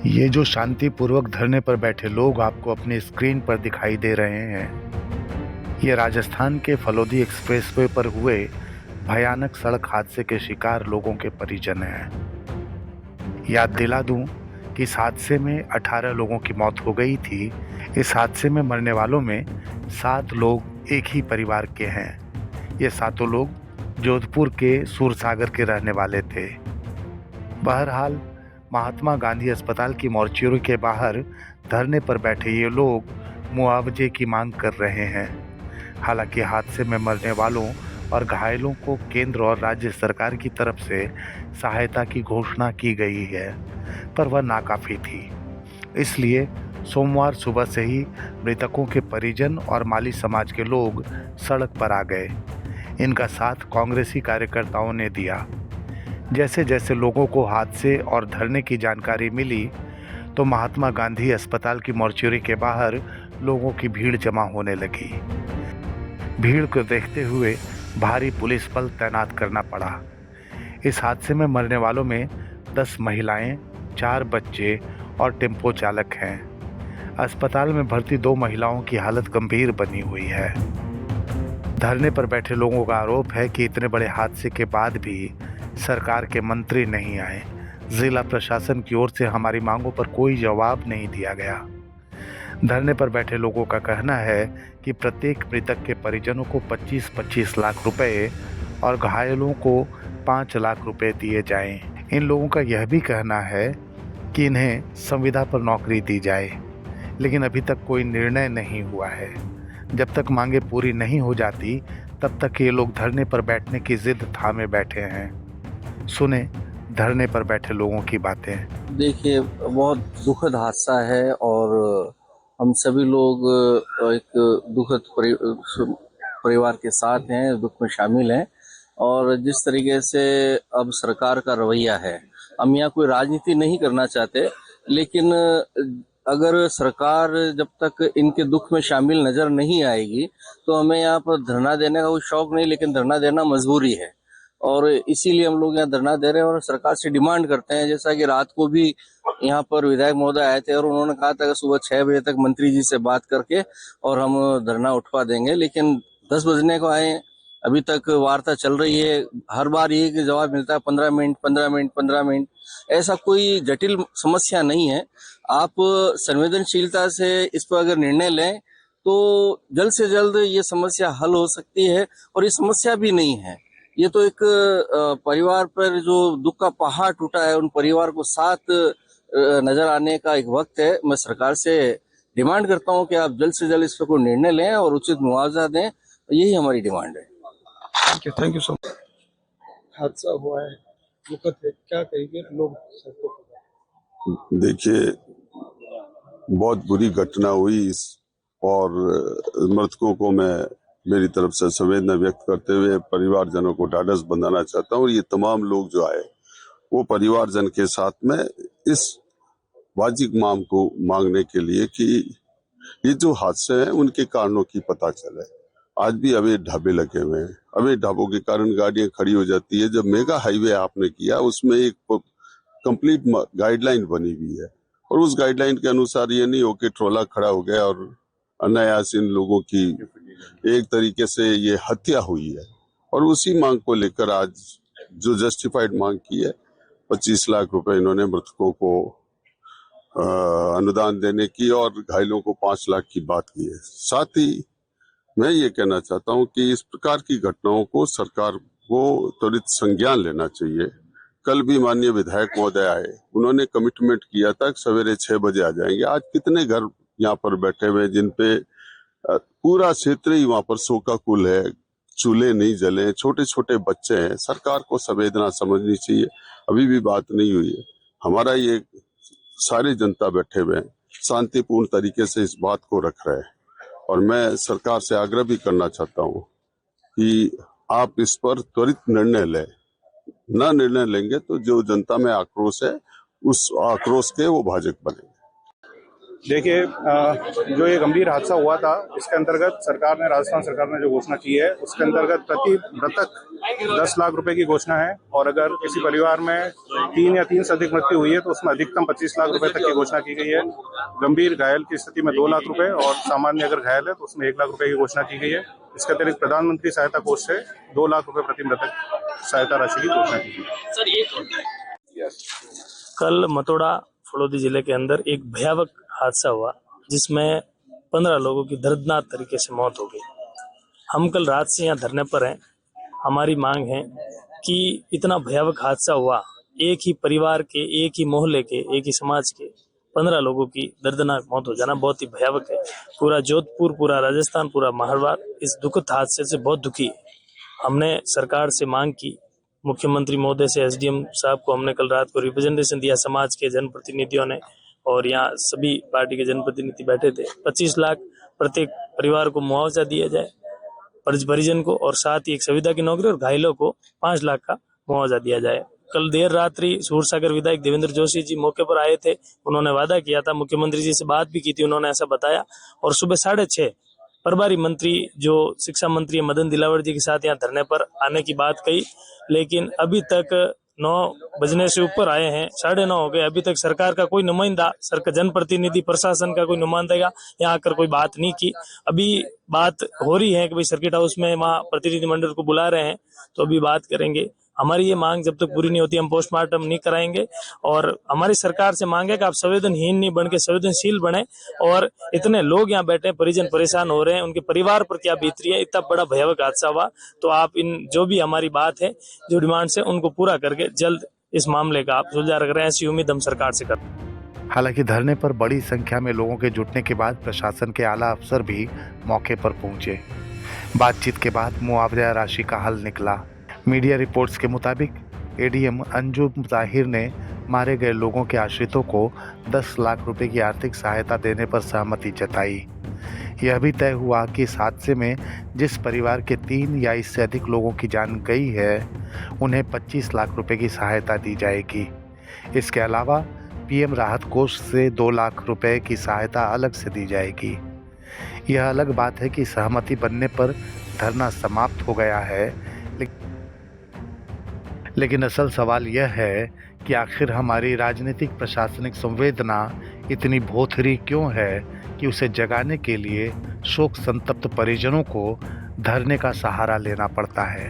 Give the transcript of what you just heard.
ये जो शांतिपूर्वक धरने पर बैठे लोग आपको अपनी स्क्रीन पर दिखाई दे रहे हैं, ये राजस्थान के फलोदी एक्सप्रेसवे पर हुए भयानक सड़क हादसे के शिकार लोगों के परिजन हैं। याद दिला दूं कि इस हादसे में 18 लोगों की मौत हो गई थी। इस हादसे में मरने वालों में 7 लोग एक ही परिवार के हैं। ये सातों लोग जोधपुर के सूरसागर के रहने वाले थे। बहरहाल महात्मा गांधी अस्पताल की मॉर्चरी के बाहर धरने पर बैठे ये लोग मुआवजे की मांग कर रहे हैं। हालांकि हादसे में मरने वालों और घायलों को केंद्र और राज्य सरकार की तरफ से सहायता की घोषणा की गई है, पर वह नाकाफी थी। इसलिए सोमवार सुबह से ही मृतकों के परिजन और माली समाज के लोग सड़क पर आ गए। इनका साथ कांग्रेसी कार्यकर्ताओं ने दिया। जैसे जैसे लोगों को हादसे और धरने की जानकारी मिली तो महात्मा गांधी अस्पताल की मॉर्चरी के बाहर लोगों की भीड़ जमा होने लगी। भीड़ को देखते हुए भारी पुलिस बल तैनात करना पड़ा। इस हादसे में मरने वालों में 10 महिलाएं, 4 बच्चे और टेम्पो चालक हैं। अस्पताल में भर्ती 2 महिलाओं की हालत गंभीर बनी हुई है। धरने पर बैठे लोगों का आरोप है कि इतने बड़े हादसे के बाद भी सरकार के मंत्री नहीं आए। जिला प्रशासन की ओर से हमारी मांगों पर कोई जवाब नहीं दिया गया। धरने पर बैठे लोगों का कहना है कि प्रत्येक मृतक के परिजनों को 25-25 लाख रुपए और घायलों को 5 लाख रुपए दिए जाएं। इन लोगों का यह भी कहना है कि इन्हें संविदा पर नौकरी दी जाए, लेकिन अभी तक कोई निर्णय नहीं हुआ है। जब तक मांगे पूरी नहीं हो जाती तब तक ये लोग धरने पर बैठने की जिद थामे बैठे हैं। सुने धरने पर बैठे लोगों की बातें। देखिए, बहुत दुखद हादसा है और हम सभी लोग एक दुखद परिवार के साथ हैं, दुख में शामिल हैं। और जिस तरीके से अब सरकार का रवैया है, हम यहाँ कोई राजनीति नहीं करना चाहते, लेकिन अगर सरकार जब तक इनके दुख में शामिल नजर नहीं आएगी तो हमें यहाँ पर धरना देने का कोई शौक नहीं, लेकिन धरना देना मजबूरी है। और इसीलिए हम लोग यहाँ धरना दे रहे हैं और सरकार से डिमांड करते हैं। जैसा कि रात को भी यहाँ पर विधायक महोदय आए थे और उन्होंने कहा था कि सुबह 6 बजे तक मंत्री जी से बात करके और हम धरना उठवा देंगे, लेकिन 10 बजने को आए, अभी तक वार्ता चल रही है। हर बार ये जवाब मिलता है 15 मिनट 15 मिनट 15 मिनट। ऐसा कोई जटिल समस्या नहीं है। आप संवेदनशीलता से इस पर अगर निर्णय लें तो जल्द से जल्द ये समस्या हल हो सकती है। और ये समस्या भी नहीं है, ये तो एक परिवार पर जो दुख का पहाड़ टूटा है, उन परिवार को साथ नजर आने का एक वक्त है। मैं सरकार से डिमांड करता हूं कि आप जल्द से जल्द इस पर कोई निर्णय लें और उचित मुआवजा दें। यही हमारी डिमांड है। Thank you so much. हादसा हुआ है, दुखद है, क्या कहेंगे लोग सड़कों पर? देखिए, बहुत बुरी घटना हुई और मृतकों को मैं मेरी तरफ से संवेदना व्यक्त करते हुए परिवारजनों को ढाढ़स बंधाना चाहता हूँ। और ये तमाम लोग जो आए वो परिवारजन के साथ में इस वाजिब मांग को मांगने के लिए कि ये जो हादसे हैं उनके कारणों की पता चले। आज भी अवैध ढाबे लगे हुए हैं, अवैध ढाबों के कारण गाड़ियां खड़ी हो जाती है। जब मेगा हाईवे आपने किया उसमें एक कंप्लीट गाइडलाइन बनी हुई है और उस गाइडलाइन के अनुसार ये नहीं हो कि ट्रोला खड़ा हो गया और अनायास इन लोगों की एक तरीके से ये हत्या हुई है। और उसी मांग को लेकर आज जो जस्टिफाइड मांग की है 25 लाख रुपए इन्होंने मृतकों को अनुदान देने की और घायलों को 5 लाख की बात की है। साथ ही मैं ये कहना चाहता हूं कि इस प्रकार की घटनाओं को सरकार को त्वरित संज्ञान लेना चाहिए। कल भी माननीय विधायक महोदय आए, उन्होंने कमिटमेंट किया था कि सवेरे 6 बजे आ जाएंगे। आज कितने घर यहाँ पर बैठे हुए जिनपे पूरा क्षेत्र ही वहां पर शोकाकुल है, चूल्हे नहीं जले, छोटे छोटे बच्चे हैं। सरकार को संवेदना समझनी चाहिए। अभी भी बात नहीं हुई है। हमारा ये सारी जनता बैठे हुए हैं, शांतिपूर्ण तरीके से इस बात को रख रहे हैं और मैं सरकार से आग्रह भी करना चाहता हूँ कि आप इस पर त्वरित निर्णय लें। न निर्णय लेंगे तो जो जनता में आक्रोश है उस आक्रोश के वो भाजक बनेंगे। देखिए, जो ये गंभीर हादसा हुआ था, इसके अंतर्गत सरकार ने, राजस्थान सरकार ने जो घोषणा की है, उसके अंतर्गत प्रति मृतक 10 लाख रुपए की घोषणा है। और अगर किसी परिवार में 3 या 3 से अधिक मृत्यु हुई है तो उसमें अधिकतम 25 लाख रुपए तक की घोषणा की गई है। गंभीर घायल की स्थिति में 2 लाख रुपए और सामान्य अगर घायल है तो उसमें 1 लाख रुपए की घोषणा की गई है। इसके अतिरिक्त प्रधानमंत्री सहायता कोष से 2 लाख रुपए प्रति मृतक सहायता राशि की घोषणा की गई है। कल मतोड़ा फलोदी जिले के अंदर एक भयावह हादसा हुआ जिसमें 15 लोगों की दर्दनाक तरीके से मौत हो गई। हम कल रात से यहाँ धरने पर हैं। हमारी मांग है कि इतना भयावह हादसा हुआ, एक ही परिवार के, एक ही मोहल्ले के, एक ही समाज के 15 लोगों की दर्दनाक मौत हो जाना बहुत ही भयावह है। पूरा जोधपुर, पूरा राजस्थान, पूरा मारवाड़ इस दुखद हादसे से बहुत दुखी है। हमने सरकार से मांग की, मुख्यमंत्री महोदय से, एसडीएम साहब को हमने कल रात को रिप्रेजेंटेशन दिया, समाज के जनप्रतिनिधियों ने, और यहाँ सभी पार्टी के जनप्रतिनिधि बैठे थे। 25 लाख प्रत्येक परिवार को मुआवजा दिया जाए परिजन को, और साथ ही एक संविदा की नौकरी, और घायलों को 5 लाख का मुआवजा दिया जाए। कल देर रात्रि सूरसागर विधायक देवेंद्र जोशी जी मौके पर आए थे। उन्होंने वादा किया था, मुख्यमंत्री जी से बात भी की थी, उन्होंने ऐसा बताया। और सुबह 6:30 प्रभारी मंत्री जो शिक्षा मंत्री मदन दिलावर जी के साथ यहाँ धरने पर आने की बात कही, लेकिन अभी तक 9 बजने से ऊपर आए हैं, 9:30 हो गए, अभी तक सरकार का कोई नुमाइंदा, सरकार जनप्रतिनिधि, प्रशासन का कोई नुमाइंदा यहाँ आकर कोई बात नहीं की। अभी बात हो रही है कि भाई सर्किट हाउस में वहाँ प्रतिनिधिमंडल को बुला रहे हैं, तो अभी बात करेंगे। हमारी ये मांग जब तक पूरी नहीं होती हम पोस्टमार्टम नहीं कराएंगे। और हमारी सरकार से मांग है कि आप संवेदनहीन नहीं बन के संवेदनशील बने। और इतने लोग यहाँ बैठे, परिजन परेशान हो रहे हैं, उनके परिवार पर क्या बीत रही है, इतना बड़ा भयावह हादसा हुआ। तो आप इन जो भी हमारी बात है, जो डिमांड्स है, उनको पूरा करके जल्द इस मामले का आप सुलझा रख रहे हैं, ऐसी उम्मीद हम सरकार से करते हैं। हालांकि धरने पर बड़ी संख्या में लोगों के जुटने के बाद प्रशासन के आला अफसर भी मौके पर पहुंचे। बातचीत के बाद मुआवजा राशि का हल निकला। मीडिया रिपोर्ट्स के मुताबिक एडीएम अंजुम ताहिर ने मारे गए लोगों के आश्रितों को 10 लाख रुपए की आर्थिक सहायता देने पर सहमति जताई। यह भी तय हुआ कि इस हादसे में जिस परिवार के 3 या इससे अधिक लोगों की जान गई है, उन्हें 25 लाख रुपए की सहायता दी जाएगी। इसके अलावा पीएम राहत कोष से 2 लाख रुपए की सहायता अलग से दी जाएगी। यह अलग बात है कि सहमति बनने पर धरना समाप्त हो गया है, लेकिन असल सवाल यह है कि आखिर हमारी राजनीतिक प्रशासनिक संवेदना इतनी भोथरी क्यों है कि उसे जगाने के लिए शोक संतप्त परिजनों को धरने का सहारा लेना पड़ता है।